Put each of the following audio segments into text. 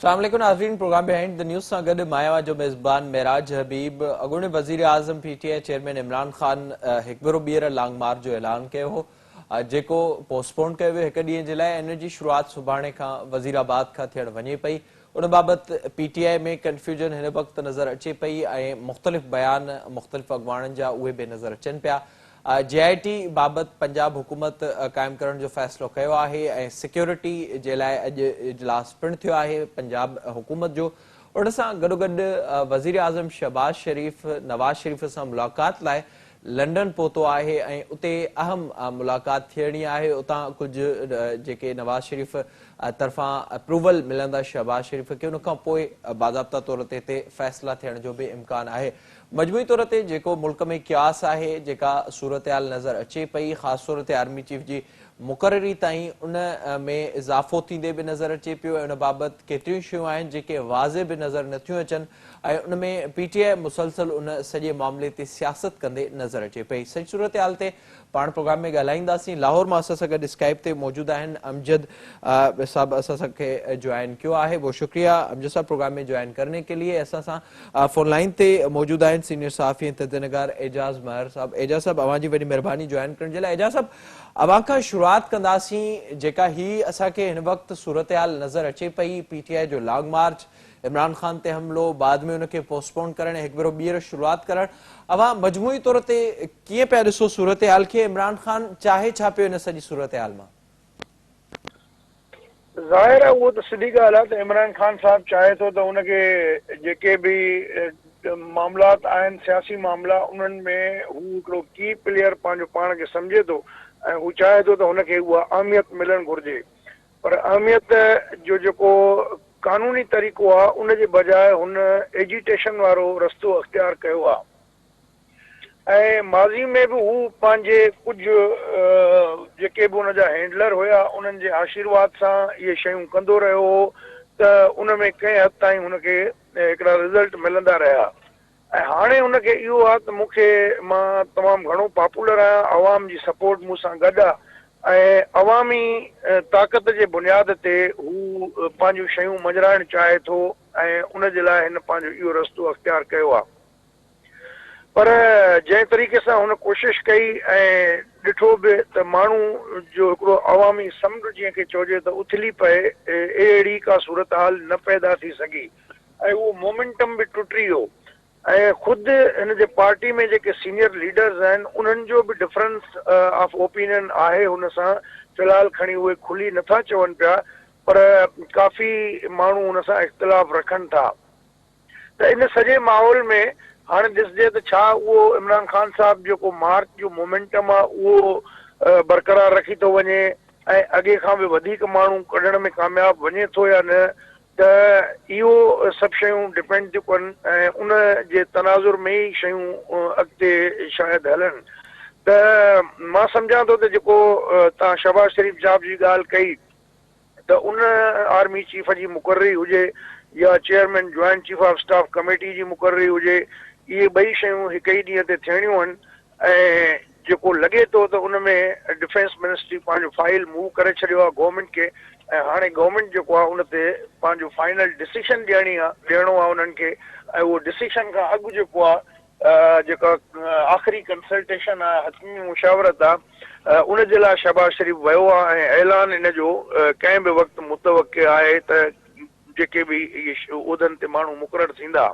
अस्सलाम वालेकुम नाज़रीन, प्रोग्राम बिहाइंड द न्यूज़ सां गॾु मायावा जो मेज़बान मेराज हबीब। अॻूणे वज़ीर आज़म पीटीआई चेयरमैन इमरान ख़ान हिकु भेरो ॿीहर लॉन्ग मार्च जो ऐलान कयो हो, जेको पोस्टपोन कयो वियो हिकु ॾींहं जे लाइ। इन जी शुरूआत सुभाणे खां वज़ीराबाद खां थियण वञे पई। उन बाबति पीटीआई में कंफ्यूजन हिन वक़्तु नज़र अचे पई ऐं मुख़्तलिफ़ बयान मुख़्तलिफ़ अॻवाननि जा उहे बि नज़र अचनि पिया। JIT बाबति पंजाब हुकूमत क़ाइमु करण जो फ़ैसिलो कयो आहे ऐं सिक्योरिटी जे लाइ अॼु इजलास पिणु थियो आहे पंजाब हुकूमत जो। उन सां गॾोगॾु वज़ीर आज़म शहबाज़ शरीफ़ नवाज़ शरीफ़ सां मुलाक़ात लाइ लंडन पहुतो आहे ऐं उते अहम मुलाक़ात थियणी आहे। उतां कुझु जेके नवाज़ शरीफ़ तरफ़ां अप्रूवल मिलंदा शहबाज़ शरीफ़ खे, उन खां पोइ बाज़ाब्ता तौर ते हिते फ़ैसिला थियण जो बि इम्कान आहे। मजमूई तौर ते जेको मुल्क में क्यास आहे, जेका सूरत हाल नज़र अचे पई, ख़ासि तौर ते आर्मी चीफ जी मुक़ररी ताईं उन में इज़ाफ़ो थींदे बि नज़र अचे पियो ऐं उन बाबति केतिरियूं शयूं आहिनि जेके वाज़े बि नज़र नथियूं अचनि ऐं उन में पीटीआई मुसलसल उन सॼे मामले ते सियासत कंदे नज़र अचे पई। सॼी सूरत हाल ते पाण प्रोग्राम में ॻाल्हाईंदासीं। लाहौर मां असां सां गॾु स्काइप ते मौजूदु आहिनि अमजद साहब, असां खे ज्वाइन किया है, वो शुक्रिया अमजद साहब प्रोग्राम में ज्वाइन करने के लिए। असां सां फोन लाइन ते मौजूद आहिनि सीनियर सहाफ़ी तदनगार एजाज़ महर साहब। एजाज़ साहब, अवां जी वॾी महिरबानी ज्वाइन करण जे लाइ। एजाज़ साहब, अवां खां शुरूआत कंदासीं, जेका ही असांखे हिन वक़्तु सूरत हाल नज़र अचे पई, पीटीआई जो लॉन्ग मार्च, इमरान ख़ान ते हमिलो, बाद में उनखे पोस्टपोन करणु, हिकु भेरो ॿीहर शुरूआत करणु, अवां मजमूई तौर ते कीअं पिया ॾिसो सूरत हाल खे? इमरान ख़ान चाहे छा पियो इन सॼी सूरत हाल मां? ज़ाहिर आहे उहो त सिधी ॻाल्हि आहे त इमरान ख़ान साहिबु चाहे थो त उनखे जेके बि मामलात आहिनि, सियासी मामला, उन्हनि में हू हिकिड़ो की प्लेयर पंहिंजो पाण खे सम्झे थो ऐं हू चाहे थो त हुनखे उहा अहमियत मिलणु घुरिजे। पर अहमियत जो जेको कानूनी तरीक़ो आहे, उनजे बजाए हुन एजिटेशन वारो रस्तो अख़्तियार कयो आहे ऐं माज़ी में बि हू पंहिंजे कुझु जेके बि हुनजा हैंडलर हुया, उन्हनि जे आशीर्वाद सां इहे शयूं कंदो रहियो हो त उन में कंहिं हद ताईं हुनखे हिकिड़ा रिज़ल्ट मिलंदा रहिया। ऐं हाणे हुनखे इहो आहे त मां तमामु घणो पॉपुलर आहियां, अवाम जी सपोर्ट मूं सां गॾु आहे ऐं अवामी ताक़त जे बुनियाद ते हू पंहिंजूं शयूं मञराइणु चाहे थो ऐं उनजे लाइ हिन पंहिंजो इहो रस्तो अख़्तियार कयो आहे। पर जंहिं तरीक़े सां हुन कोशिशि कई ऐं ॾिठो बि त माण्हू जो हिकिड़ो अवामी समुंड जंहिंखे चइजे त उथली पए, अहिड़ी का सूरत हाल न पैदा थी सघी ऐं उहो मोमेंटम बि टुटी वियो ऐं ख़ुदि हिन जे पार्टी में जेके सीनियर लीडर्स आहिनि, उन्हनि जो बि डिफरेंस ऑफ ओपिनियन आहे हुन सां। फ़िलहालु खणी उहे खुली नथा चवनि पिया, पर काफ़ी माण्हू हुन सां इख़्तिलाफ़ रखनि था। त इन सॼे माहौल में हाणे ॾिसजे त छा उहो इमरान ख़ान साहिबु जेको मार्च जो मोमेंटम आहे उहो बरक़रार रखी थो वञे ऐं अॻे खां बि वधीक माण्हू कढण में कामयाबु वञे थो या न, त इहो सभु शयूं डिपेंड थियूं कनि ऐं उन जे तनाज़ुर में ई शयूं अॻिते शायदि हलनि। त मां सम्झां थो त जेको तव्हां शहबाज़ शरीफ़ साहिब जी ॻाल्हि कई, त उन आर्मी चीफ जी मुक़ररी हुजे या chairman joint chief of staff committee जी मुक़ररी हुजे, इहे ॿई शयूं हिकु ई ॾींहं ते थियणियूं आहिनि ऐं जेको लॻे थो त उन में डिफेंस मिनिस्ट्री पंहिंजो फाइल मूव करे छॾियो आहे गवर्नमेंट खे ऐं हाणे गवर्नमेंट जेको आहे उन ते पंहिंजो फाइनल डिसीशन ॾियणो आहे उन्हनि खे ऐं उहो डिसीशन खां अॻु जेको आहे जेका आख़िरी कंसल्टेशन आहे, हथमी मुशावरत आहे, उन जे लाइ शहबाज़ शरीफ़ वियो आहे ऐं ऐलान इन जो कंहिं बि वक़्तु मुतवक़ि आहे त जेके बि इहे उहिदनि ते माण्हू मुक़ररु थींदा।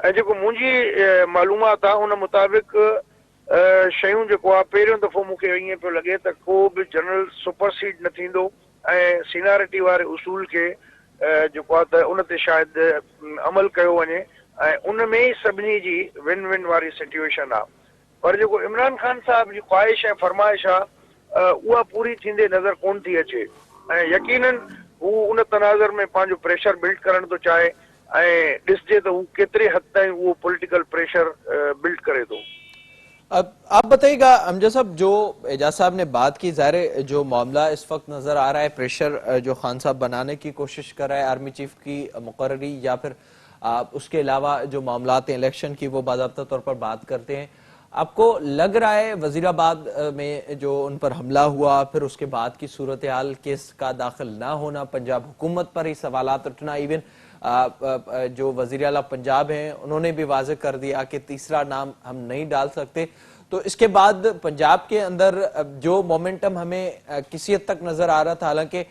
ऐं जेको मुंहिंजी मालूमात आहे उन मुताबिक़ शयूं जेको आहे, पहिरियों दफ़ो मूंखे ईअं पियो लॻे त को बि जनरल सुपरसीड न थींदो ऐं सीनियरिटी वारे उसूल खे जेको आहे त उन ते शायदि अमल कयो वञे ऐं उन में ई सभिनी जी विन विन वारी सिचुएशन आहे। पर जेको इमरान ख़ान साहिब जी ख़्वाहिश ऐं फरमाइश आहे, उहा पूरी थींदे नज़र कोन थी अचे ऐं यकीनन हू उन तनाज़र में पंहिंजो प्रेशर बिल्ड करणु थो चाहे ऐं ॾिसजे त हू केतिरे हद ताईं उहो पॉलिटिकल प्रेशर बिल्ड करे थो। अब आप बताइएगा अमजद साहब, जो एजाज साहब ने बात की, ज़ाहिर जो मामला इस वक्त नजर आ रहा है, प्रेशर जो खान साहब बनाने की कोशिश कर रहा है आर्मी चीफ की मुकर्ररी या फिर उसके अलावा जो मामलात इलेक्शन की वो बाज़ाब्ता तौर पर बात करते हैं। आपको लग रहा है वजीराबाद में जो उन पर हमला हुआ, फिर उसके बाद की सूरत हाल, केस का दाखिल ना होना, पंजाब हुकूमत पर ही सवालात उठना, इवन जो वजीर आला पंजाब हैं उन्होंने भी वाज़ेह कर दिया कि तीसरा नाम हम नहीं डाल सकते, तो इसके बाद पंजाब के अंदर जो मोमेंटम हमें किसी हद तक नजर आ रहा था, हालांकि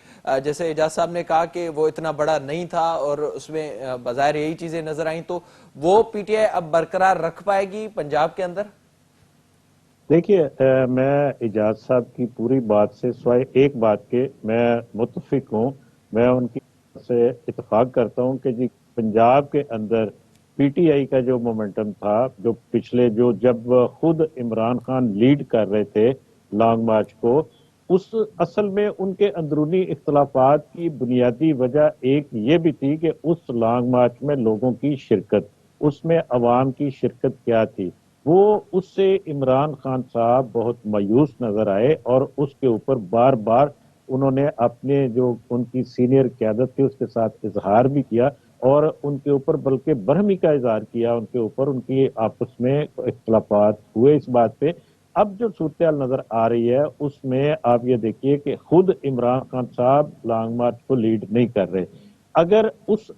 जैसे एजाज साहब ने कहा कि वो इतना बड़ा नहीं था और उसमें बाज़ाहिर यही चीजें नजर आई, तो वो पीटीआई अब बरकरार रख पाएगी पंजाब के अंदर? देखिए, मैं इजाज साहब की पूरी बात से सिवाय एक बात के मैं मुत्तफिक हूँ। मैं उनकी बात से इत्तेफाक करता हूँ कि जी पंजाब के अंदर पीटीआई का जो मोमेंटम था, जो पिछले जो जब खुद इमरान खान लीड कर रहे थे लॉन्ग मार्च को, उस असल में उनके अंदरूनी इख्तलाफात की बुनियादी वजह एक ये भी थी कि उस लॉन्ग मार्च में लोगों की शिरकत, उसमें अवाम की शिरकत क्या थी, वो उससे इमरान खान साहब बहुत मायूस नजर आए और उसके ऊपर बार बार उन्होंने अपने जो उनकी सीनियर क्यादत थी उसके साथ इजहार भी किया और उनके ऊपर बल्कि बरहमी का इजहार किया उनके ऊपर, उनकी आपस में इख्तलाफात हुए इस बात पे। अब जो सूरत नजर आ रही है उसमें आप ये देखिए कि खुद इमरान खान साहब लॉन्ग मार्च को लीड नहीं कर रहे। अगर उस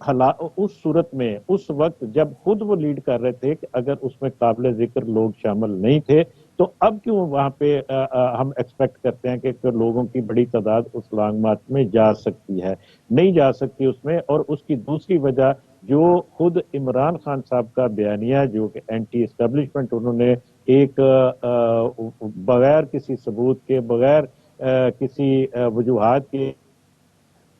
सूरत में उस वक्त जब खुद वो लीड कर रहे थे कि अगर उसमें काबिल जिक्र लोग शामिल नहीं थे, तो अब क्यों वहां पे हम एक्सपेक्ट करते हैं कि लोगों की बड़ी तादाद उस लॉन्ग मार्च में जा सकती है? नहीं जा सकती उसमें। और उसकी दूसरी वजह जो खुद इमरान खान साहब का बयानिया जो कि एंटी एस्टेब्लिशमेंट, उन्होंने एक बगैर किसी सबूत के, बगैर किसी वजूहात के,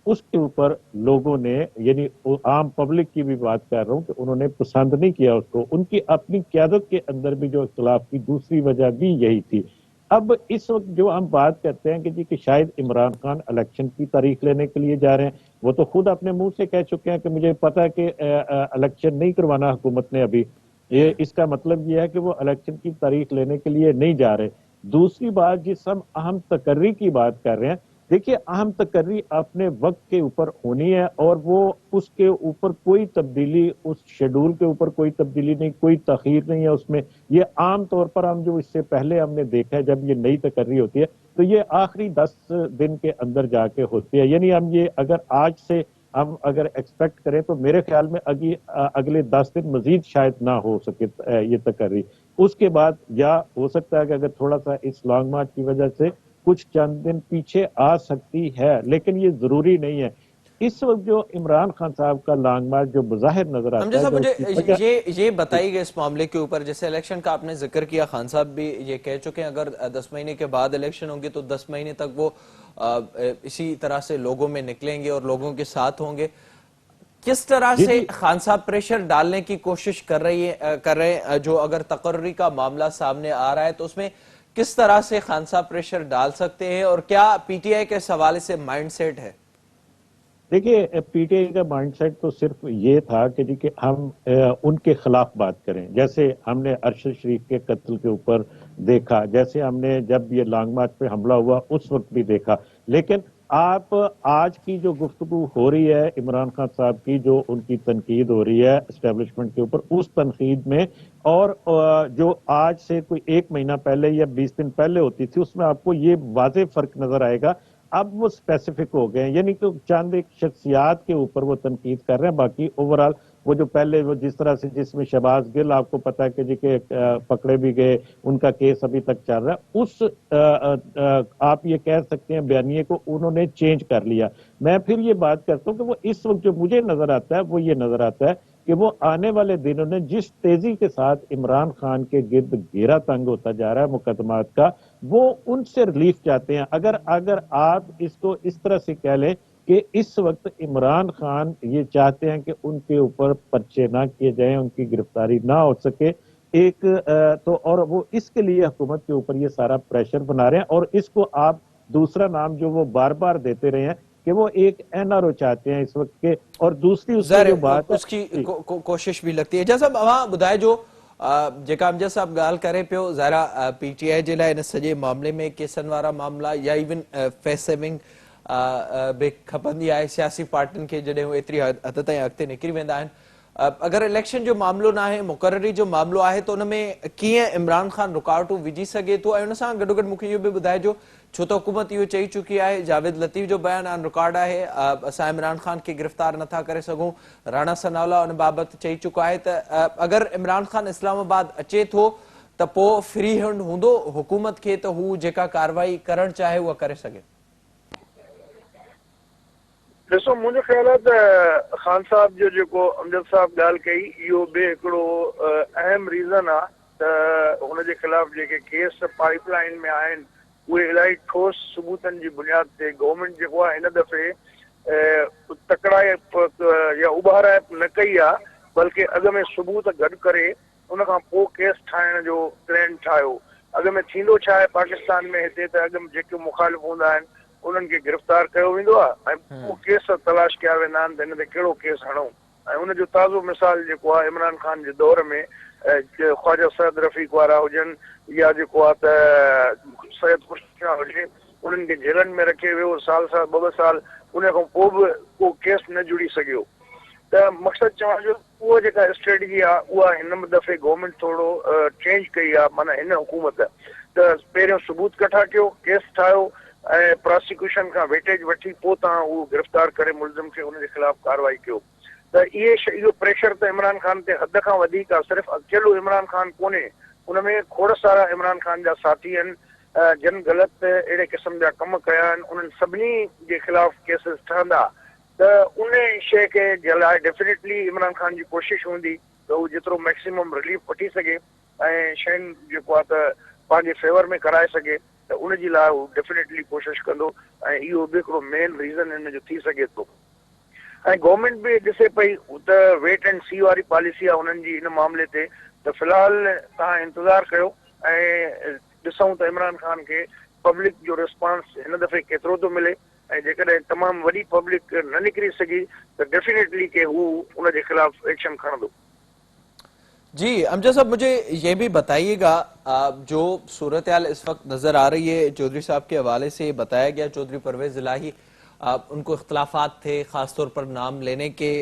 उसके ऊपर लोगों ने, यानी आम पब्लिक की भी बात कर रहा हूं, कि उन्होंने पसंद नहीं किया उसको। उनकी अपनी क्यादत के अंदर भी जो इख्तलाफ की दूसरी वजह भी यही थी। अब इस वक्त जो हम बात करते हैं कि जी कि शायद इमरान खान इलेक्शन की तारीख लेने के लिए जा रहे हैं, वो तो खुद अपने मुंह से कह चुके हैं कि मुझे पता है कि इलेक्शन नहीं करवाना हुकूमत ने अभी। ये इसका मतलब ये है कि वो इलेक्शन की तारीख लेने के लिए नहीं जा रहे। दूसरी बात, जिस हम अहम तकर्री की बात कर रहे हैं, देखिए अहम तकर्री अपने वक्त के ऊपर होनी है और वो उसके ऊपर कोई तब्दीली, उस शेड्यूल के ऊपर कोई तब्दीली नहीं, कोई तखीर नहीं है उसमें। ये आम तौर पर हम जो इससे पहले हमने देखा है, जब ये नई तकर्री होती है तो ये आखिरी 10 दिन के अंदर जाके होती है। यानी हम ये अगर आज से हम अगर एक्सपेक्ट करें तो मेरे ख्याल में अगले 10 दिन मजीद शायद ना हो सके ये तकर्री। उसके बाद या हो सकता है कि अगर थोड़ा सा इस लॉन्ग मार्च की वजह से कुछ चंद दिन पीछे आ सकती है, लेकिन ये जरूरी नहीं है। इस वक्त जो इमरान खान साहब का लॉन्ग मार्च जो बज़ाहिर नजर आता है, मुझे ये बताइए इस मामले के ऊपर, जैसे इलेक्शन का आपने जिक्र किया, खान साहब भी ये कह चुके हैं अगर 10 महीने के बाद इलेक्शन होंगे तो 10 महीने तक वो इसी तरह से लोगों में निकलेंगे और लोगों के साथ होंगे। किस तरह से खान साहब प्रेशर डालने की कोशिश कर रहे हैं, जो अगर तकर्री का मामला सामने आ रहा है तो उसमें किस तरह से खान साहब प्रेशर डाल सकते हैं और क्या पीटीआई के हवाले से माइंडसेट है? देखिए, पीटीआई का माइंडसेट तो सिर्फ ये था कि जी कि हम उनके खिलाफ बात करें। जैसे हमने अरशद शरीफ के कत्ल के ऊपर देखा, जैसे हमने जब ये लॉन्ग मार्च पे हमला हुआ उस वक्त भी देखा। लेकिन आप आज की जो गुफ्तगू हो रही है इमरान खान साहब की, जो उनकी तनकीद हो रही है एस्टेब्लिशमेंट के ऊपर, उस तनकीद में और जो आज से कोई 1 महीना पहले या 20 दिन पहले होती थी, उसमें आपको ये वाज़ेह फर्क नजर आएगा। अब वो स्पेसिफिक हो गए हैं, यानी कि चंद एक शख्सियात के ऊपर वो तनकीद कर रहे हैं। बाकी ओवरऑल वो जो पहले वो जिस तरह से, जिसमें शहबाज गिल आपको पता है कि जी के पकड़े भी गए, उनका केस अभी तक चल रहा है, उस आप ये कह सकते हैं बयानिए को उन्होंने चेंज कर लिया। मैं फिर ये बात करता हूँ कि वो इस वक्त जो मुझे नजर आता है वो ये नजर आता है कि वो आने वाले दिनों में जिस तेजी के साथ इमरान खान के गिर्द घेरा तंग होता जा रहा है मुकदमात का, वो उनसे रिलीफ चाहते हैं। अगर अगर आप इसको इस तरह से कह लें कि इस वक्त इमरान खान ये चाहते हैं कि उनके ऊपर पर्चे ना किए जाएं, उनकी गिरफ्तारी ना हो सके एक तो, और वो इसके लिए हुकूमत के ऊपर ये सारा प्रेशर बना रहे हैं। और इसको आप दूसरा नाम जो वो बार बार देते रहे हैं कि वो एक एनआरओ चाहते हैं इस वक्त के, और दूसरी उसकी जो बात उसकी कोशिश भी लगती है। जैसा वहां बुधाए जो जेका अमजद साहब गाल करे पियो, ज़ाहिरा पीटीआई जे लाइ इन सॼे मामले में केसनि वारा मामला या इवन फेस सेविंग बि खपंदी आहे सियासी पार्टियुनि खे, जॾहिं हू एतिरी हद ताईं अॻिते निकिरी वेंदा आहिनि। अगर इलेक्शन जो मामलो ना है, मुकर्ररी जो मामलो आहे तो उनमें कीअं इमरान खान रुकावटूं विझी सघे थो, ऐं उन सां गॾोगॾु मूंखे इहो बि ॿुधाइजो, छो त हुकूमत इहो चई चुकी आहे, जावेद लतीफ़ जो बयान ऑन रिकॉर्ड आहे, असां इमरान खान खे गिरफ़्तार नथा करे सघूं, राणा सनाउल्ला उन बाबति चई चुको आहे त अगरि इमरान खान इस्लामाबाद अचे थो त पोइ फ्री हैंड हूंदो हुकूमत खे त हू जेका कार्रवाई करणु चाहे उहा करे सघे। ॾिसो, मुंहिंजो ख़्याल आहे त ख़ान साहब जो जेको अमजद साहब ॻाल्हि कई इहो बि हिकिड़ो अहम रीज़न आहे त हुनजे ख़िलाफ़ जेके केस पाइपलाइन में आहिनि उहे इलाही ठोस सबूतनि जी बुनियाद ते गवर्नमेंट जेको आहे हिन दफ़े तकड़ाई या उभाराए न कई आहे, बल्कि अॻ में सबूत गॾु करे उन खां पोइ केस ठाहिण जो प्लान ठाहियो। अॻ में थींदो छा आहे पाकिस्तान में, हिते त अॻ में जेके मुखालिफ़ हूंदा आहिनि उन्हनि खे गिरफ़्तार कयो वेंदो आहे ऐं पोइ केस तलाश कया वेंदा आहिनि त हिन ते कहिड़ो केस हणूं। ऐं उनजो ताज़ो मिसाल जेको आहे इमरान खान जे दौर में ख्वाजा सैद रफ़ीक वारा हुजनि या जेको आहे त सैयद खुर्शीद हुजे, उन्हनि खे जेलनि में रखे वियो साल साल ॿ साल, उन खां पोइ बि को केस न जुड़ी सघियो। त मक़सदु चवण जो उहा जेका स्ट्रेटजी आहे उहा हिन दफ़े गवर्नमेंट थोरो चेंज कई आहे, माना हिन हुकूमत त पहिरियों सबूत कठा कयो, केस ठाहियो ऐं प्रोसिक्यूशन खां वेटेज वठी पोइ तव्हां उहो गिरफ़्तार करे मुलज़िम खे उनजे ख़िलाफ़ कार्रवाई कयो। त इहो प्रेशर त इमरान खान ते हद खां वधीक आहे। सिर्फ़ु अकेलो इमरान खान कोन्हे, उनमें खोड़ सारा इमरान खान जा साथी आहिनि जिन ग़लति अहिड़े क़िस्म जा कम कया आहिनि, उन्हनि सभिनी जे ख़िलाफ़ केसिस ठहंदा त उन शइ खे जे लाइ डेफिनेटली इमरान खान जी कोशिशि हूंदी त हू जेतिरो मैक्सिमम रिलीफ वठी सघे ऐं शयुनि जेको आहे त पंहिंजे फेवर में कराए सघे, त उनजी लाइ हू डेफिनेटली कोशिशि कंदो ऐं इहो बि हिकिड़ो मेन रीज़न हिन जो थी सघे थो। ऐं गवर्नमेंट बि ॾिसे पई त वेट एंड सी वारी पॉलिसी आहे हुननि जी इन मामले ते, त फ़िलहाल तव्हां इंतज़ारु कयो ऐं ॾिसूं त इमरान खान खे पब्लिक जो रिस्पॉन्स हिन दफ़े केतिरो थो मिले, ऐं जेकॾहिं तमामु वॾी पब्लिक न निकिरी सघी त डेफिनेटली के हू उनजे ख़िलाफ़ एक्शन खणंदो। जी अमजद साहब, मुझे ये भी बताइएगा, जो सूरत हाल इस वक्त नजर आ रही है, चौधरी साहब के हवाले से बताया गया, चौधरी परवेज इलाही उनको इख्तलाफात थे, खासतौर पर नाम लेने के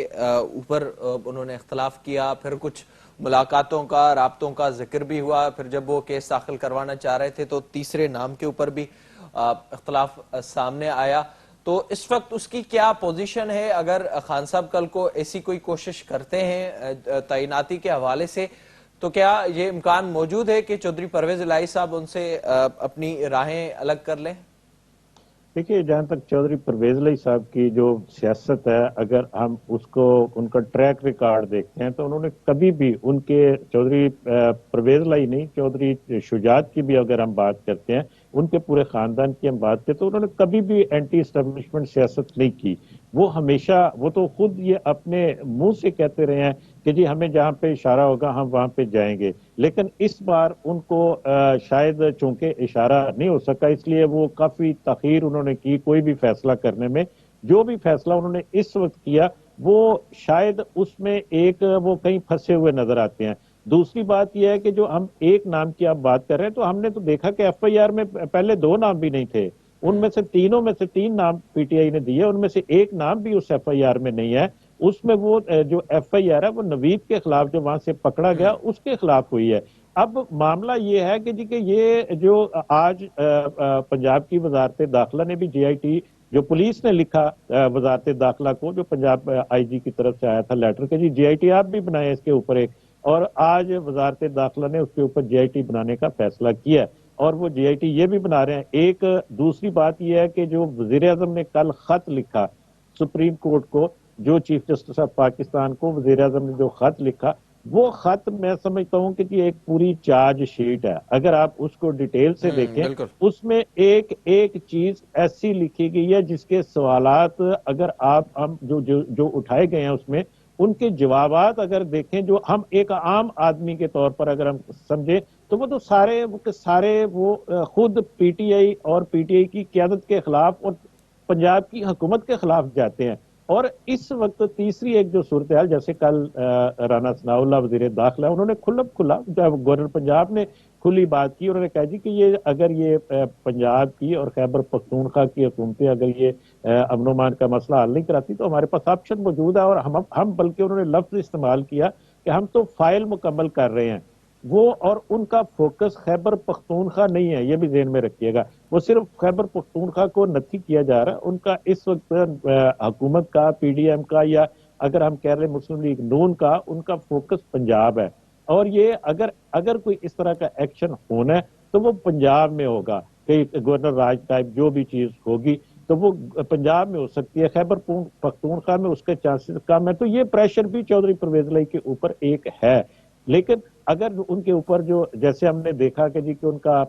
ऊपर उन्होंने इख्तलाफ किया, फिर कुछ मुलाकातों का राब्तों का जिक्र भी हुआ, फिर जब वो केस दाखिल करवाना चाह रहे थे तो तीसरे नाम के ऊपर भी इख्तलाफ सामने आया। तो इस वक्त उसकी क्या पोजीशन है? अगर खान साहब कल को ऐसी कोई कोशिश करते हैं तैनाती के हवाले से, तो क्या ये इम्कान मौजूद है कि चौधरी परवेज इलाही साहब उनसे अपनी राहें अलग कर लें? देखिए, जहां तक चौधरी परवेज इलाही साहब की जो सियासत है, अगर हम उसको उनका ट्रैक रिकॉर्ड देखते हैं तो उन्होंने कभी भी उनके चौधरी परवेज इलाही नहीं, चौधरी शुजात की भी अगर हम बात करते हैं, उनके पूरे खानदान की हम बात करें तो उन्होंने कभी भी एंटी एस्टेब्लिशमेंट सियासत नहीं की। वो हमेशा, वो तो खुद ये अपने मुंह से कहते रहे हैं कि जी हमें जहां पे इशारा होगा हम वहां पे जाएंगे, लेकिन इस बार उनको शायद चूंकि इशारा नहीं हो सका, इसलिए वो काफी ताखीर उन्होंने की कोई भी फैसला करने में। जो भी फैसला उन्होंने इस वक्त किया वो शायद उसमें एक वो कहीं फंसे हुए नजर आते हैं। दूसरी बात यह है कि जो हम एक नाम की आप बात कर रहे हैं, तो हमने तो देखा कि एफआईआर में पहले 2 नाम भी नहीं थे, उनमें से तीनों में से 3 नाम पीटीआई ने दिए, उनमें से एक नाम भी उस एफआईआर में नहीं है। उसमें वो जो एफआईआर है वो नवीद के खिलाफ जो वहां से पकड़ा गया उसके खिलाफ हुई है। अब मामला ये है कि जी कि ये जो आज पंजाब की वजारत दाखिला ने भी जीआईटी, जो पुलिस ने लिखा वजारत दाखिला को, जो पंजाब आईजी की तरफ से आया था लेटर के जी जीआईटी आप भी बनाए इसके ऊपर एक, और आज वजारत दाखिला ने उसके ऊपर जीआईटी बनाने का फैसला किया और वो जीआईटी ये भी बना रहे हैं। एक दूसरी बात यह है कि जो वजीर आजम ने कल खत लिखा सुप्रीम कोर्ट को, जो चीफ जस्टिस ऑफ पाकिस्तान को वजीर आजम ने जो खत लिखा, वो खत मैं समझता हूं कि एक पूरी चार्ज शीट है। अगर आप उसको डिटेल से देखें, उसमें एक एक चीज ऐसी लिखी गई है जिसके सवालात अगर आप हम जो उठाए गए हैं उसमें उनके जवाबात अगर देखें, जो हम एक आम आदमी के तौर पर अगर हम समझे, तो वो तो सारे वो खुद पीटीआई और पीटीआई की क्यादत के खिलाफ और पंजाब की हुकूमत के खिलाफ जाते हैं। और इस वक्त तीसरी एक जो सूरत हाल, जैसे कल राना सनाउल्लाह वजीर दाखिला, उन्होंने खुला जब गवर्नर पंजाब ने खुली बात की, उन्होंने कहा जी कि ये अगर ये पंजाब की और खैबर पख्तूनख्वा की हुकूमतें अगर ये अमन अमान का मसला हल नहीं कराती तो हमारे पास ऑप्शन मौजूद है, और हम बल्कि उन्होंने लफ्ज इस्तेमाल किया कि हम तो फाइल मुकम्मल कर रहे हैं वो, और उनका फोकस खैबर पख्तूनख्वा नहीं है, ये भी ज़हन में रखिएगा। वो सिर्फ खैबर पख्तूनख्वा को नथी किया जा रहा है, उनका इस वक्त हुकूमत का, पीडीएम का, या अगर हम कह रहे हैं मुस्लिम लीग नून का, उनका फोकस पंजाब है। और ये अगर कोई इस तरह का एक्शन होना है तो वो पंजाब में होगा, कि गवर्नर राज टाइप जो भी चीज होगी तो वो पंजाब में हो सकती है, खैबर पख्तूनख्वा में उसके चांसेस कम है। तो ये प्रेशर भी चौधरी परवेज इलाही के ऊपर एक है, लेकिन अगर उनके ऊपर जो, जैसे हमने देखा कि जी कि उनका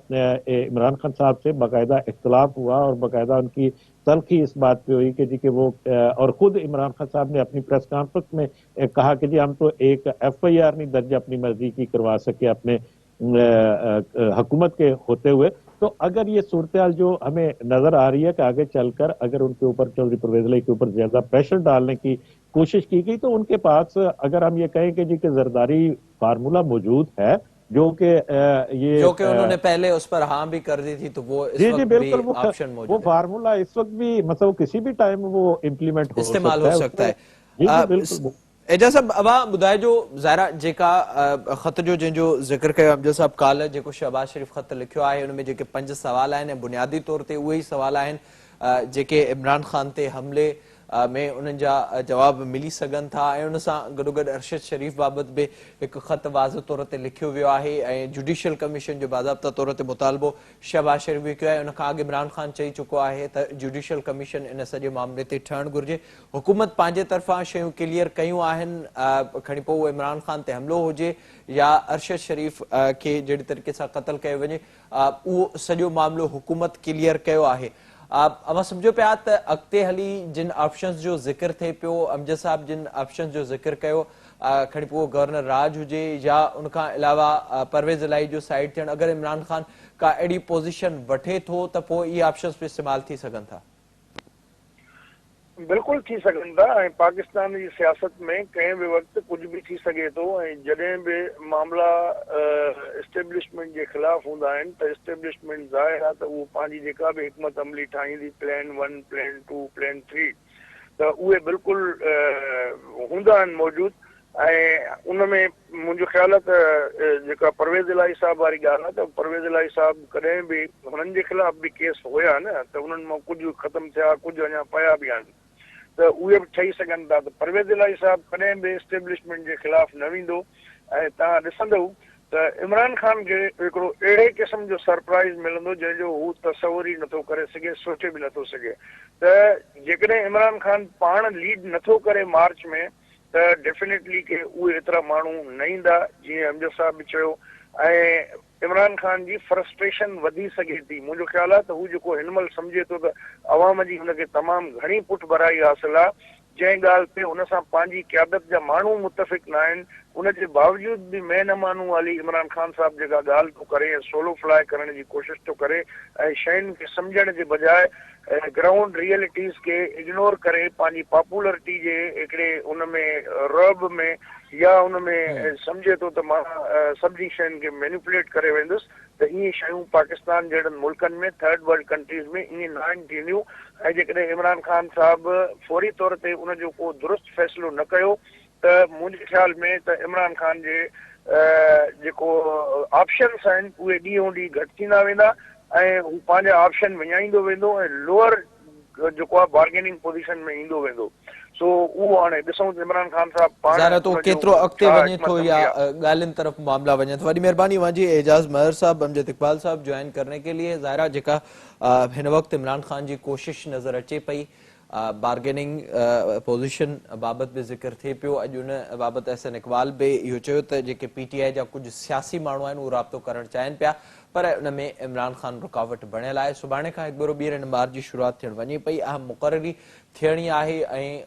इमरान खान साहब से बाकायदा इख्तलाफ हुआ और बाकायदा उनकी तल्खी इस बात पे हुई कि जी कि वो, और खुद इमरान खान साहब ने अपनी प्रेस कॉन्फ्रेंस में कहा कि जी हम तो एक FIR नहीं दर्ज अपनी मर्जी की करवा सके अपने हुकूमत के होते हुए। तो अगर ये सूरत हाल जो हमें नजर आ रही है कि आगे चलकर अगर उनके ऊपर, चौधरी परवेज इलाही के ऊपर ज्यादा प्रेशर डालने की कोशिश की गई, तो उनके पास अगर हम ये कहें कि जी कि जरदारी फार्मूला मौजूद है, जो कि उन्होंने पहले उस पर हाँ भी कर दी थी, तो वो इस जी वक्त बिल्कुल, भी ऑप्शन मौजूद वो है, फार्मूला इस वक्त भी, मतलब किसी भी टाइम वो इम्प्लीमेंट इस्तेमाल हो सकता है। जी जी बिल्कुल। एजाज साहब, अवा ॿुधाए जो ज़ाहिरा जेका ख़त जो जंहिंजो ज़िक्र कयो अमजद साहब काल्ह, जेको शहबाज शरीफ़ ख़त लिखियो आहे, उन में जेके 5 सवाल आहिनि, बुनियादी तौर ते उहे ई सवाल आहिनि जेके इमरान खान ते हमले में उन्हनि जा जवाब मिली सघनि था, ऐं उन सां गॾोगॾु अरशद शरीफ़ बाबति बि हिकु ख़त वाज़ तौर ते लिखियो वियो आहे, ऐं जुडिशियल कमीशन जो बाज़ाब्ता तौर ते मुतालबो शहबाज शरीफ़ बि कयो आहे। उन खां अॻु इमरान खान चई चुको आहे त जुडिशियल कमीशन इन सॼे मामले ते ठहणु घुरिजे। हुकूमत पंहिंजे तरफ़ां शयूं क्लियर कयूं आहिनि, खणी पोइ उहो इमरान खान ते हमिलो हुजे या अरशद शरीफ़ खे जहिड़ी तरीक़े सां क़तल कयो वञे, उहो सॼो मामिलो हुकूमत क्लियर कयो आहे। अवां सम्झो पिया त अॻिते हली जिन ऑप्शन्स जो ज़िक्र थिए पियो, अमजद साहब जिन ऑप्शन्स जो ज़िक्र कयो, खणी पोइ गवर्नर राज हुजे या उनखां अलावा परवेज़ इलाही जो साइड थियणु, अगरि इमरान खान का अहिड़ी पोज़ीशन वठे थो त पोइ इहे ऑप्शन्स बि इस्तेमालु थी सघनि था। बिल्कुल थी सघनि था, ऐं पाकिस्तान जी सियासत में कंहिं बि वक़्तु कुझु बि थी सघे थो, ऐं जॾहिं बि मामला इस्टेब्लिशमेंट जे ख़िलाफ़ हूंदा आहिनि त इस्टेब्लिशमेंट ज़ाहिर आहे त उहो पंहिंजी जेका बि हिकमत अमली ठाहींदी, प्लान 1, प्लान 2, प्लान 3, त उहे बिल्कुलु हूंदा आहिनि मौजूदु। ऐं उन में मुंहिंजो ख़्यालु आहे त जेका परवेज़ इलाही साहब वारी ॻाल्हि आहे, त परवेज़ इलाही साहब कॾहिं बि हुननि जे ख़िलाफ़ बि केस हुया न, त उन्हनि मां कुझु ख़तमु थिया, कुझु अञा पिया बि आहिनि, त उहे बि ठही सघनि था। त परवेज़ इलाही साहब कॾहिं बि इस्टेब्लिशमेंट जे ख़िलाफ़ न वेंदो। ऐं तव्हां ॾिसंदव त इमरान खान खे हिकिड़ो अहिड़े क़िस्म जो सरप्राइज़ मिलंदो जंहिंजो हू तसवुर ई नथो करे सघे, सोचे बि नथो सघे। त जेकॾहिं इमरान खान पाण लीड नथो करे मार्च में, त डेफिनेटली के उहे एतिरा माण्हू न ईंदा, जीअं अमजद साहब बि चयो। ऐं इमरान खान जी फ्रस्ट्रेशन वधी सघे थी। मुंहिंजो ख़्यालु आहे त हू जेको हिन महिल सम्झे थो त अवाम जी हुनखे तमामु घणी पुठ भराई हासिल आहे, जंहिं ॻाल्हि ते हुन सां पंहिंजी क़यादत जा माण्हू मुतफ़िक़ न आहिनि, उनजे बावजूद बि मैं न मानू वाली इमरान खान साहब जेका ॻाल्हि थो करे, सोलो फ्लाए करण जी कोशिशि थो करे, ऐं शयुनि खे सम्झण जे बजाए ग्राउंड रियलिटीज़ खे इग्नोर करे पंहिंजी पॉपुलरिटी जे हिकिड़े उन में रब में या उन में सम्झे थो त मां सभिनी शयुनि खे मैनिपुलेट करे वेंदुसि, त इहे शयूं पाकिस्तान जहिड़नि मुल्कनि में, थर्ड वर्ल्ड कंट्रीज़ में ईअं न आहिनि थींदियूं। ऐं जेकॾहिं इमरान खान साहब फौरी तौर ते उनजो को दुरुस्त फ़ैसिलो न कयो, त मुंहिंजे ख़्याल में त इमरान खान जे जेको ऑप्शन्स आहिनि उहे ॾींहों ॾींहुं घटि थींदा वेंदा, ऐं हू पंहिंजा ऑप्शन विञाईंदो वेंदो ऐं लोअर जेको आहे बार्गेनिंग पोज़ीशन में ईंदो वेंदो। सो उहो हाणे ॾिसूं त इमरान खान साहब पाण तो केतिरो अॻिते वञे थो या ॻाल्हियुनि तरफ़ मामला वञे थो। वॾी महिरबानी मुंहिंजी एजाज़ महर साहब, अमजद इकबाल साहब ज्वाइन करने के लिए। ज़ाहिरा जेका हिन वक़्तु इमरान खान जी कोशिश नज़र अचे पई, बार्गेनिंग पोज़ीशन बाबति बि ज़िक्र थिए पियो। अॼु उन बाबति अहसन इकबाल बि इहो चयो त जेके PTI जा कुझु सियासी माण्हू आहिनि उहो राब्तो करणु चाहिनि पिया, पर उन में इमरान खान रुकावट बणियल आहे। सुभाणे खां हिकु भेरो ॿीहर मार्च जी शुरूआति थियणु वञे पई, अहम मुक़ररी थियणी आहे, ऐं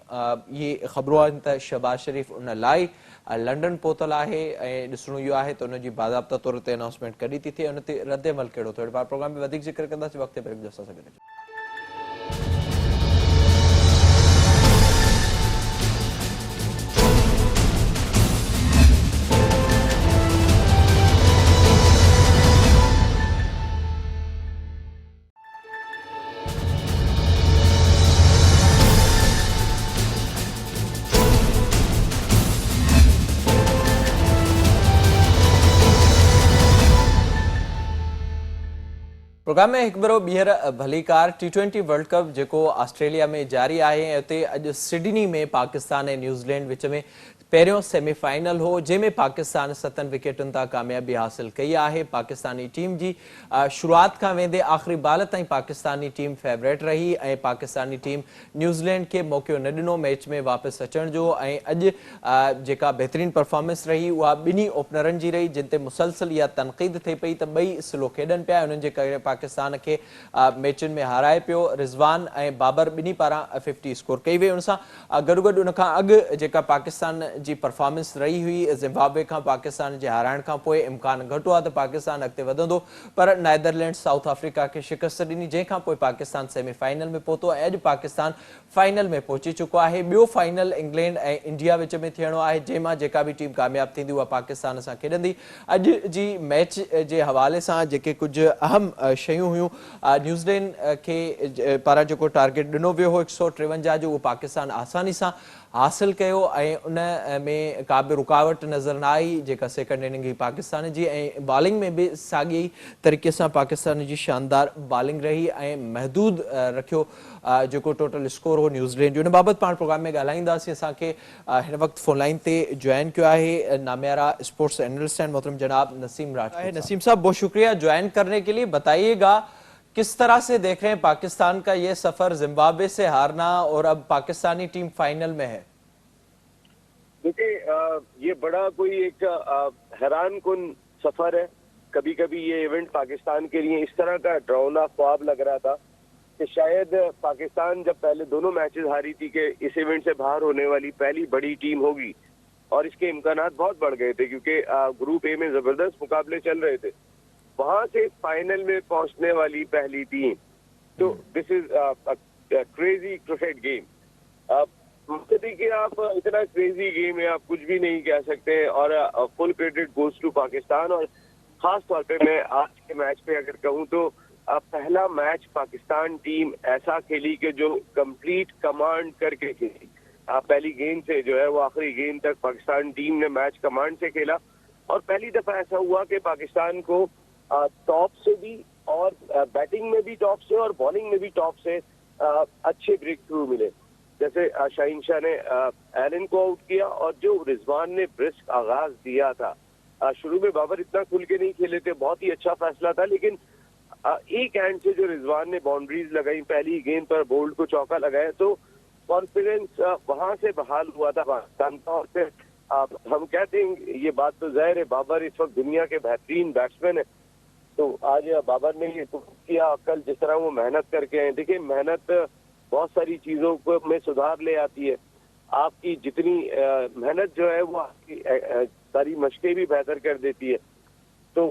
इहे ख़बरूं आहिनि त शहबाज शरीफ़ उन लाइ लंडन पहुतल आहे, ऐं ॾिसणो इहो आहे त उनजी बाज़ाब्ता तौर ते अनाउंसमेंट कॾहिं थी थिए, उन ते रद्द अमल कहिड़ो थियो। प्रोग्राम में वधीक ज़िक्र कंदासीं, वक़्तु ते ब्रेक जो सां गॾु। प्रोग्राम में एक बारो ॿीहर भलीकार T20 वर्ल्ड कप जेको ऑस्ट्रेलिया में जारी आहे ऐं उते अॼु सिडनी में पाकिस्तान ऐं न्यूज़ीलैंड विच में पहिरियों सेमीफाइनल हो जंहिंमें पाकिस्तान 7 विकेटुनि तां कामयाबी हासिल कई आहे। पाकिस्तानी टीम जी शुरूआत खां वेंदे आख़िरी बाल ताईं पाकिस्तानी टीम फेवरेट रही ऐं पाकिस्तानी टीम न्यूज़ीलैंड खे मौक़ो न ॾिनो मैच में वापसि अचण जो ऐं अॼु जेका बहितरीन परफॉर्मेंस रही उहा ॿिन्ही ओपनरनि जी रही जिन ते मुसलसल इहा तनक़ीद थिए पई त ॿई स्लो खेॾनि पिया उन्हनि जे करे पाकिस्तान खे मैचुनि में हाराए पियो। रिज़वान ऐं बाबर ॿिन्ही पारां 50 स्कोर कई वई। उन सां गॾोगॾु उन खां अॻु जेका पाकिस्तान जी परफॉर्मेंस रही हुई ज़िम्बाब्वे खां पाकिस्तान जे हाराइण खां पोइ इम्कान घटि हुआ त पाकिस्तान अॻिते वधंदो पर नीदरलैंड साउथ अफ्रीका खे शिकस्त ॾिनी जंहिंखां पोइ पाकिस्तान सेमीफाइनल में पहुतो ऐं अॼु पाकिस्तान फाइनल में पहुची चुको आहे। ॿियो फाइनल इंग्लैंड ऐं इंडिया विच में थियणो आहे जंहिंमां जेका बि टीम कामयाब थींदी उहा पाकिस्तान सां खेॾंदी। अॼु जी मैच जे हवाले सां जेके कुझु अहम शयूं हुयूं न्यूज़ीलैंड खे पारां जेको टारगेट ॾिनो वियो हो 153 जो उहो पाकिस्तान आसानी सां हासिल कयो ऐं उन में का बि रुकावट नज़र न आई जेका सेकंड इनिंग हुई पाकिस्तान जी ऐं बॉलिंग में बि साॻी तरीक़े सां पाकिस्तान जी शानदार बॉलिंग रही ऐं महदूद रखियो जेको टोटल स्कोर हो न्यूज़ीलैंड जो। इन बाबति पाण प्रोग्राम में ॻाल्हाईंदासीं। असांखे हिन वक़्तु फोन लाइन ते ज्वाइन किया है नामियारा स्पोर्ट्स एनालिस्ट एंड मोहतरम जनाब नसीम राजपूत। नसीम साहब बहुत शुक्रिया ज्वाइन करने के लिए। बताइएगा किस तरह से देख रहे हैं पाकिस्तान का ये सफर, जिम्बाब्वे से हारना और अब पाकिस्तानी टीम फाइनल में है। देखिए ये बड़ा कोई एक हैरान कुन सफर है। कभी कभी ये इवेंट पाकिस्तान के लिए इस तरह का डरावना ख्वाब लग रहा था कि शायद पाकिस्तान जब पहले दोनों मैचेस हारी थी कि इस इवेंट से बाहर होने वाली पहली बड़ी टीम होगी और इसके इम्कानात बहुत बढ़ गए थे क्योंकि ग्रुप ए में जबरदस्त मुकाबले चल रहे थे। वहां से फाइनल में पहुंचने वाली पहली टीम, तो this is crazy cricket game. देखिए आप इतना क्रेजी गेम है आप कुछ भी नहीं कह सकते और full credit goes to Pakistan. और खास तौर पे मैं आज के मैच पे अगर कहूँ तो पहला मैच पाकिस्तान टीम ऐसा खेली कि जो कंप्लीट कमांड करके खेली। पहली गेंद से जो है वो आखिरी गेंद तक पाकिस्तान टीम ने मैच कमांड से खेला और पहली दफा ऐसा हुआ कि पाकिस्तान को टॉप से भी और बैटिंग में भी टॉप से और बॉलिंग में भी टॉप से अच्छे ब्रेक थ्रू मिले। जैसे शाहीन शाह ने एलन को आउट किया और जो रिजवान ने ब्रिस्क आगाज दिया था। शुरू में बाबर इतना खुल के नहीं खेले थे, बहुत ही अच्छा फैसला था, लेकिन एक हैंड से जो रिजवान ने बाउंड्रीज लगाई, पहली गेंद पर बोल्ड को चौका लगाया, तो कॉन्फिडेंस वहां से बहाल हुआ था पाकिस्तान का। और फिर हम कहते हैं ये बात तो जाहिर है बाबर इस वक्त दुनिया के बेहतरीन बैट्समैन है, तो आज बाबर ने ये किया कल जिस तरह वो मेहनत करके आए। देखिए मेहनत बहुत सारी चीजों को में सुधार ले आती है। आपकी जितनी मेहनत जो है वो आपकी सारी मशकें भी बेहतर कर देती है। तो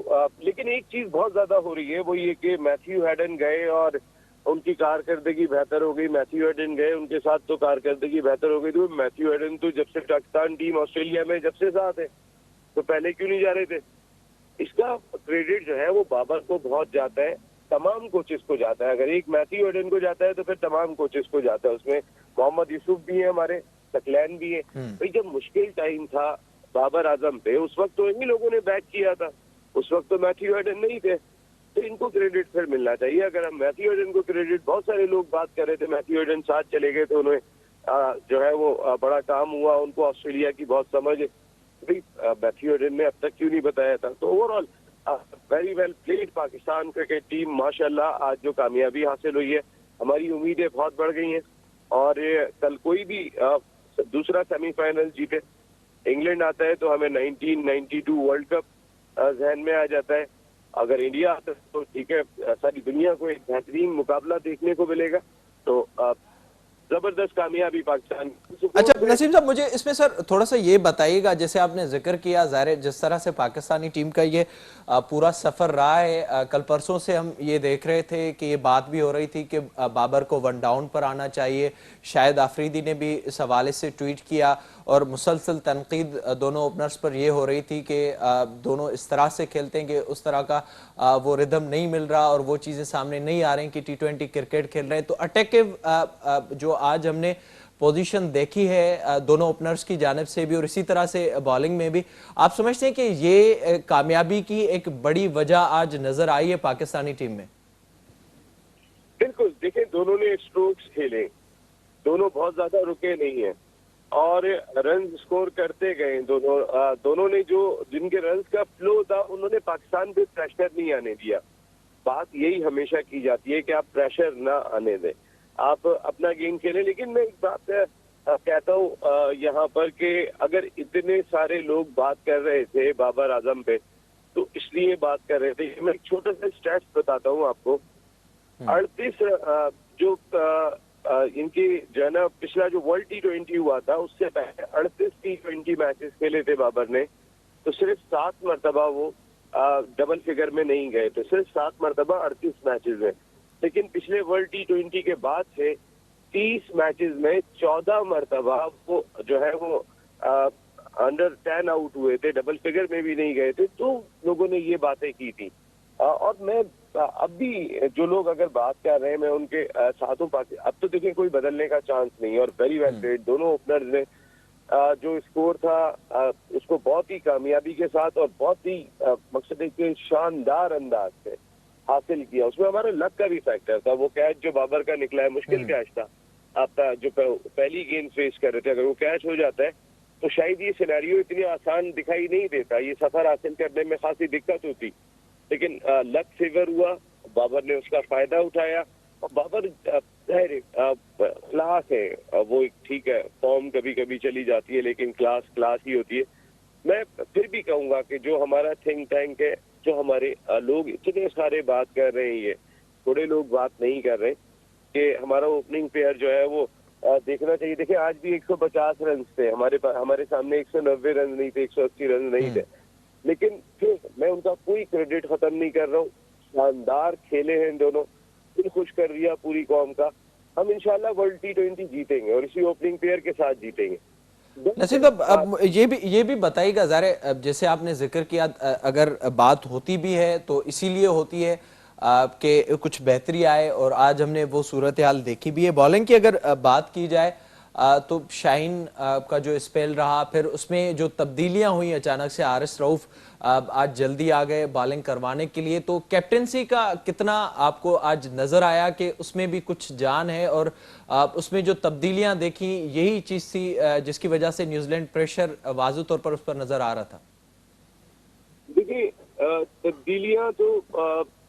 लेकिन एक चीज बहुत ज्यादा हो रही है वो ये कि मैथ्यू हेडन गए और उनकी कारकर्दगी बेहतर हो गई। मैथ्यू हेडन गए उनके साथ तो कारकर्दगी बेहतर हो गई। तो मैथ्यू हेडन तो जब से पाकिस्तान टीम ऑस्ट्रेलिया में जब से साथ है तो पहले क्यों नहीं जा रहे थे। इसका क्रेडिट जो है वो बाबर को बहुत जाता है, तमाम कोचेस को जाता है। अगर एक मैथ्यू हेडन को जाता है तो फिर तमाम कोचेस को जाता है। उसमें मोहम्मद यूसुफ भी है, हमारे सकलैन भी है। भाई जब मुश्किल टाइम था बाबर आजम पे उस वक्त तो इन्हीं लोगों ने बैक किया था, उस वक्त तो मैथ्यू हेडन नहीं थे, तो इनको क्रेडिट फिर मिलना चाहिए। अगर हम मैथ्यू हेडन को क्रेडिट, बहुत सारे लोग बात कर रहे थे मैथ्यू हेडन साथ चले गए थे, उन्हें जो है वो बड़ा काम हुआ, उनको ऑस्ट्रेलिया की बहुत समझ है। मैथ्यू हेडन ने अब तक क्यों नहीं बताया था। तो overall very well played Pakistan cricket team, माशाल्लाह आज जो कामयाबी हासिल हुई है हमारी उम्मीदें बहुत बढ़ गई हैं और कल कोई भी दूसरा सेमीफाइनल जीते, इंग्लैंड आता है तो हमें 1992 वर्ल्ड कप जहन में आ जाता है। अगर इंडिया आता है तो ठीक है, सारी दुनिया को एक बेहतरीन मुकाबला देखने को मिलेगा। तो जबरदस्त कामयाबी पाकिस्तान। अच्छा नसीम साहब मुझे इसमें सर थोड़ा सा ये बताइएगा, जैसे आपने जिक्र किया ज़ाहिर है जिस तरह से पाकिस्तानी टीम का ये पूरा सफ़र रहा है, कल परसों से हम ये देख रहे थे कि ये बात भी हो रही थी कि बाबर को 1 डाउन पर आना चाहिए। शायद आफरीदी ने भी इस हवाले से ट्वीट किया और मुसलसल तनकीद दोनों ओपनर्स पर यह हो रही थी कि दोनों इस तरह से खेलते हैं कि उस तरह का वो रिदम नहीं मिल रहा और वो चीज़ें सामने नहीं आ रही कि T20 क्रिकेट खेल रहे हैं। तो अटैकिव जो आज हमने पोजीशन देखी है दोनों ओपनर्स की जानिब से भी और इसी तरह से बॉलिंग में भी, आप समझते हैं कि ये कामयाबी की एक बड़ी वजह आज नजर आई है पाकिस्तानी टीम में? दोनों ने स्ट्रोक्स खेले, दोनों बहुत ज्यादा रुके नहीं है और रन स्कोर करते गए। दोनों ने जो जिनके रन का फ्लो था उन्होंने पाकिस्तान पे प्रेशर नहीं आने दिया। बात यही हमेशा की जाती है कि आप प्रेशर ना आने दें, आप अपना गेम खेलें। लेकिन मैं एक बात कहता हूँ यहाँ पर कि अगर इतने सारे लोग बात कर रहे थे बाबर आजम पे, तो इसलिए बात कर रहे थे। मैं एक छोटा सा स्टैट्स बताता हूँ आपको। 38 जो इनकी जो है ना पिछला जो वर्ल्ड T20 हुआ था उससे पहले 38 T20 मैचेस खेले थे बाबर ने, तो सिर्फ 7 मरतबा वो डबल फिगर में नहीं गए थे, सिर्फ 7 मरतबा 38 मैचेस में। लेकिन पिछले वर्ल्ड T20 के बाद से 30 मैचेस में 14 मरतबा वो जो है वो अंडर 10 आउट हुए थे, डबल फिगर में भी नहीं गए थे। तो लोगों ने ये बातें की थी और मैं अब भी जो लोग अगर बात कर रहे हैं मैं उनके साथ हूँ। अब तो देखिए कोई बदलने का चांस नहीं है और वेरी वेल प्लेड। दोनों ओपनर्स ने जो स्कोर था उसको बहुत ही कामयाबी के साथ और बहुत ही मकसद है कि शानदार अंदाज से हासिल किया। उसमें हमारा लक का भी फैक्टर था। वो कैच जो बाबर का निकला है मुश्किल कैच था, आपका जो पहली गेंद फेस कर रहे थे, अगर वो कैच हो जाता है तो शायद ये सिनेरियो इतनी आसान दिखाई नहीं देता, ये सफर हासिल करने में खासी दिक्कत होती। लेकिन लक फेवर हुआ, बाबर ने उसका फायदा उठाया और बाबर क्लास है। वो एक ठीक है फॉर्म कभी कभी चली जाती है लेकिन क्लास ही होती है। मैं फिर भी कहूंगा कि जो हमारा थिंक टैंक है, जो हमारे लोग इतने सारे बात कर रहे हैं, ये थोड़े लोग बात नहीं कर रहे कि हमारा ओपनिंग पेयर जो है वो देखना चाहिए। देखिए आज भी 150 रन थे हमारे सामने, 190 रन नहीं थे, 180 रन नहीं थे। लेकिन फिर मैं उनका कोई क्रेडिट खत्म नहीं कर रहा हूँ, शानदार खेले हैं दोनों, दिल खुश कर दिया पूरी कौम का। हम इंशाल्लाह वर्ल्ड T20 जीतेंगे और इसी ओपनिंग पेयर के साथ जीतेंगे। नसीम साहब, अब ये भी बताइएगा ज़रा, जैसे आपने जिक्र किया, अगर बात होती भी है तो इसीलिए होती है कि कुछ बेहतरी आए और आज हमने वो सूरत हाल देखी भी है। बॉलिंग की अगर बात की जाए तो शाहीन का जो स्पेल रहा, फिर उसमें जो तब्दीलियां हुई अचानक से, आरिस रऊफ आज जल्दी आ गए बॉलिंग करवाने के लिए, तो कैप्टेंसी का कितना आपको आज नजर आया कि उसमें भी कुछ जान है और उसमें जो तब्दीलियां देखी यही चीज थी जिसकी वजह से न्यूजीलैंड प्रेशर वाज़ेह तौर पर उस पर नजर आ रहा था? देखिए तब्दीलियां तो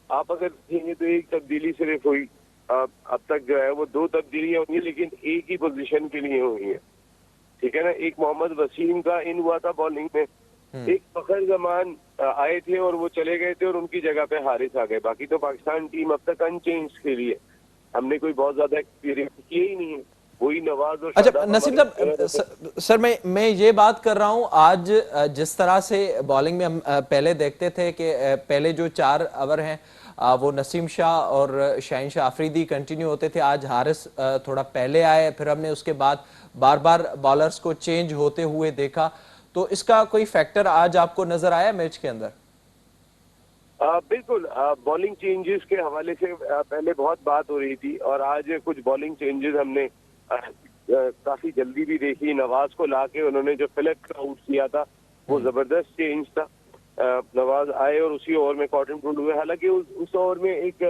आप अगर देखेंगे तो एक तब्दीली सिर्फ हुई, अब तक जो है वो 2 तब्दीलियां हुई, लेकिन एक ही पोजीशन के लिए हुई है, ठीक है ना। एक मोहम्मद वसीम का इन हुआ था बॉलिंग में, एक फखर जमान आए थे और वो चले गए थे और उनकी जगह पे हारिस आ गए। बाकी तो पाकिस्तान टीम अब तक अनचेंज खेली है, हमने कोई बहुत ज्यादा एक्सपीरियंस किया ही नहीं है। वही नवाज और अच्छा नसीम साहब, सर मैं ये बात कर रहा हूं, आज जिस तरह से बॉलिंग में हम पहले देखते थे कि पहले जो 4 ओवर हैं वो नसीम शाह और शाहीन शाह अफरीदी कंटिन्यू होते थे, आज हारिस थोड़ा पहले आए, फिर हमने उसके बाद बार बार बॉलर्स को चेंज होते हुए देखा। तो इसका कोई फैक्टर आज आपको नजर आया मैच के अंदर? बिल्कुल, बॉलिंग चेंजेस के हवाले से पहले बहुत बात हो रही थी और आज कुछ बॉलिंग चेंजेस हमने काफी जल्दी भी देखी। नवाज को लाके उन्होंने जो फिलिप आउट किया था वो जबरदस्त चेंज था। नवाज आए और उसी ओवर में कॉटन पुल हुए। हालांकि उस ओवर में एक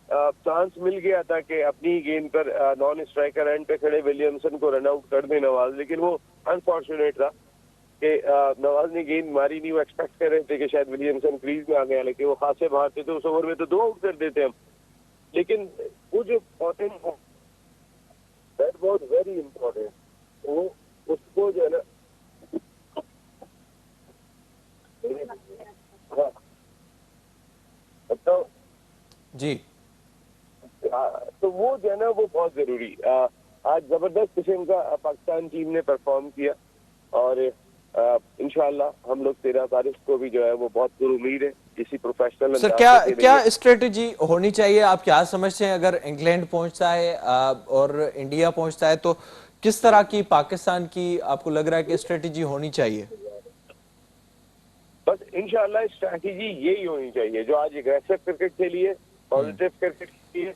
चांस मिल गया था कि अपनी गेंद पर नॉन स्ट्राइकर एंड पे खड़े विलियमसन को रन आउट कर दे नवाज, लेकिन वो अनफॉर्चुनेट था कि नवाज ने गेंद मारी नहीं। वो एक्सपेक्ट कर रहे थे कि शायद विलियमसन क्रीज में आ गया, लेकिन वो खासे बाहर थे तो उस ओवर में तो 2 आउट कर देते हम। लेकिन वो जो cotton that was very important, वो उसको जो है ना तो जी तो वो जो है ना वो बहुत जरूरी। आज जबरदस्त किस्म का पाकिस्तान टीम ने परफॉर्म किया और इंशाल्लाह हम लोग 13 तारीख को भी जो है वो बहुत दूर उम्मीद है इसी प्रोफेशनल। सर क्या स्ट्रेटेजी होनी चाहिए, आप क्या समझते हैं, अगर इंग्लैंड पहुंचता है और इंडिया पहुंचता है तो किस तरह की पाकिस्तान की आपको लग रहा है कि स्ट्रेटेजी होनी चाहिए? बस इंशाल्लाह स्ट्रैटेजी यही होनी चाहिए जो आज एग्रेसिव क्रिकेट खेली है, पॉजिटिव क्रिकेट खेली है।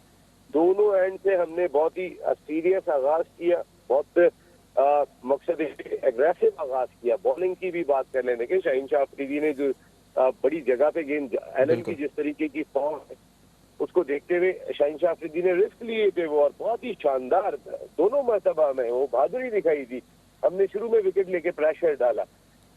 दोनों एंड से हमने बहुत ही सीरियस आगाज किया, बहुत मकसद एग्रेसिव आगाज किया। बॉलिंग की भी बात कर लेने के शाहीन शाह अफरीदी ने जो बड़ी जगह पे गेंद, एलन की जिस तरीके की फॉर्म है उसको देखते हुए शहनशाह अफरीदी ने रिस्क लिए थे वो, और बहुत ही शानदार दोनों मरतबा में वो बहादुरी दिखाई थी। हमने शुरू में विकेट लेके प्रेशर डाला,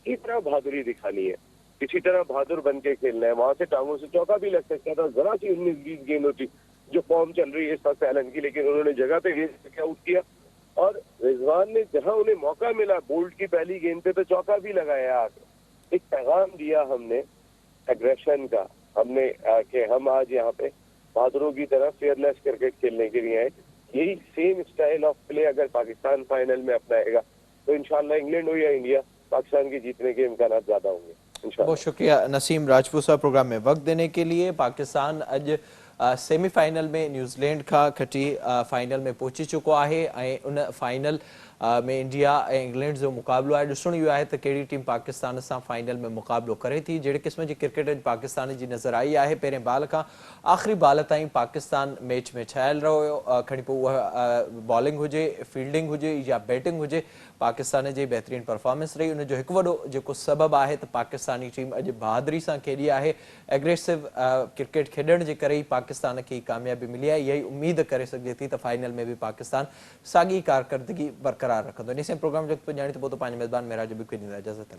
इस तरह बहादुरी दिखानी है, किसी तरह बहादुर बन के खेलना है। वहां से टांगों से चौका भी लग सकता था, जरा सी 19-20 गेंद होती जो फॉर्म चल रही है इस वक्त एलन की, लेकिन उन्होंने जगह पे गेंद आउट किया। और रिजवान ने जहां उन्हें मौका मिला, बोल्ट की पहली गेंद पे तो चौका भी लगाया आके। एक पैगाम दिया हमने एग्रेशन का, हमने कि हम आज यहाँ पे बहादुरों की तरह फेयरलेस क्रिकेट खेलने के लिए आए। यही सेम स्टाइल ऑफ प्ले अगर पाकिस्तान फाइनल में अपनाएगा तो इंशाल्लाह इंग्लैंड हो या इंडिया, पाकिस्तान के जीतने के इम्कान ज्यादा होंगे इंशाल्लाह। बहुत शुक्रिया नसीम राजपूत साहब प्रोग्राम में वक्त देने के लिए। पाकिस्तान अज सेमीफाइनल में न्यूजीलैंड का खटी फाइनल में पहुंची चुको है ऐं उन फाइनल में इंडिया ऐं इंग्लैंड जो मुक़ाबलो आहे। ॾिसणो इहो आहे त कहिड़ी टीम पाकिस्तान सां फाइनल में मुक़ाबलो करे थी। जहिड़े क़िस्म जी क्रिकेट पाकिस्तान जी नज़र आई आहे, पहिरें बाल खां आख़िरी बाल ताईं पाकिस्तान मैच में छायल रहियो हुयो। खणी पोइ उहा बॉलिंग हुजे, फील्डिंग हुजे या बैटिंग हुजे, पाकिस्तान जी बहितरीन परफॉर्मेंस रही। उनजो हिकु वॾो जेको सबबु आहे त पाकिस्तानी टीम अॼु बहादुरी सां खेॾी आहे, एग्रेसिव क्रिकेट खेॾण जे करे ई पाकिस्तान खे कामयाबी मिली आहे। इहा ई उमेद करे सघिजे थी त फाइनल में बि पाकिस्तान साॻी कारकर्दगी बरक़रार रखंदो। इन प्रोग्राम जो ॼाणी त पोइ पंहिंजे मेज़बान मेराज बि ॾींदा इजाज़त।